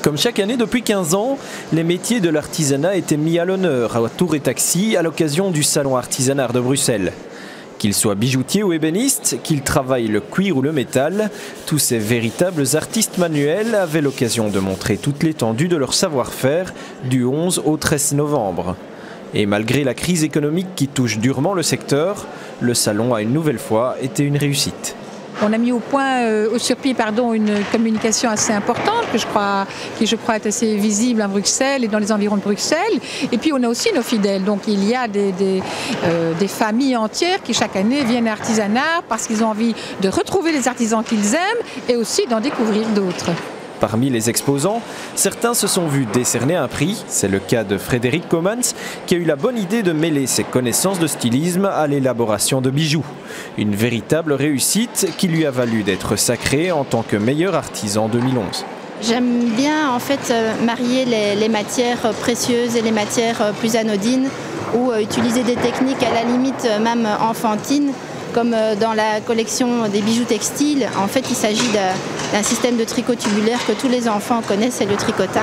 Comme chaque année depuis 15 ans, les métiers de l'artisanat étaient mis à l'honneur à Tour et Taxis à l'occasion du Salon artisanal de Bruxelles. Qu'ils soient bijoutiers ou ébénistes, qu'ils travaillent le cuir ou le métal, tous ces véritables artistes manuels avaient l'occasion de montrer toute l'étendue de leur savoir-faire du 11 au 13 novembre. Et malgré la crise économique qui touche durement le secteur, le salon a une nouvelle fois été une réussite. On a mis au sur pied, une communication assez importante qui je crois est assez visible à Bruxelles et dans les environs de Bruxelles. Et puis on a aussi nos fidèles. Donc il y a des familles entières qui chaque année viennent à Artisanat parce qu'ils ont envie de retrouver les artisans qu'ils aiment et aussi d'en découvrir d'autres. Parmi les exposants, certains se sont vus décerner un prix. C'est le cas de Frédéric Commans qui a eu la bonne idée de mêler ses connaissances de stylisme à l'élaboration de bijoux. Une véritable réussite qui lui a valu d'être sacré en tant que meilleur artisan 2011. J'aime bien en fait marier les matières précieuses et les matières plus anodines ou utiliser des techniques à la limite même enfantines. Comme dans la collection des bijoux textiles, en fait il s'agit d'un système de tricot tubulaire que tous les enfants connaissent, c'est le tricotin.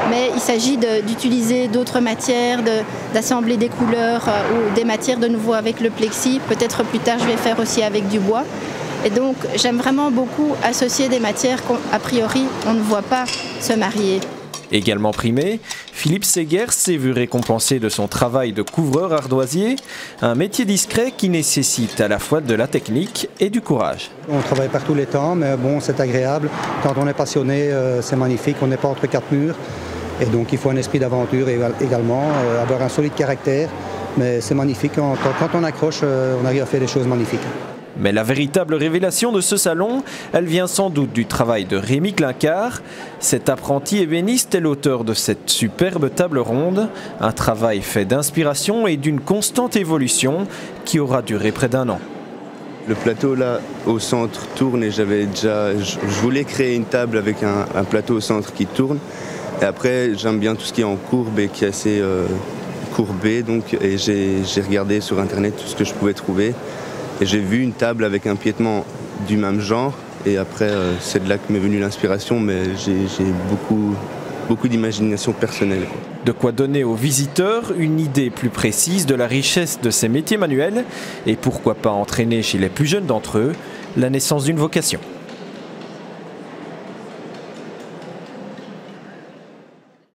Mais il s'agit d'utiliser d'autres matières, d'assembler des couleurs ou des matières de nouveau avec le plexi. Peut-être plus tard je vais faire aussi avec du bois. Et donc j'aime vraiment beaucoup associer des matières qu'a priori on ne voit pas se marier. Également primé, Philippe Segers s'est vu récompensé de son travail de couvreur ardoisier, un métier discret qui nécessite à la fois de la technique et du courage. On travaille par tous les temps, mais bon, c'est agréable. Quand on est passionné, c'est magnifique, on n'est pas entre quatre murs. Et donc il faut un esprit d'aventure également, avoir un solide caractère. Mais c'est magnifique, quand on accroche, on arrive à faire des choses magnifiques. Mais la véritable révélation de ce salon, elle vient sans doute du travail de Rémi Clincard. Cet apprenti ébéniste est l'auteur de cette superbe table ronde, un travail fait d'inspiration et d'une constante évolution qui aura duré près d'1 an. Le plateau là au centre tourne et je voulais créer une table avec un plateau au centre qui tourne. Et après j'aime bien tout ce qui est en courbe et qui est assez courbé, et j'ai regardé sur internet tout ce que je pouvais trouver. Et j'ai vu une table avec un piétement du même genre. Et après, c'est de là que m'est venue l'inspiration, mais j'ai beaucoup d'imagination personnelle. De quoi donner aux visiteurs une idée plus précise de la richesse de ces métiers manuels et pourquoi pas entraîner chez les plus jeunes d'entre eux la naissance d'une vocation.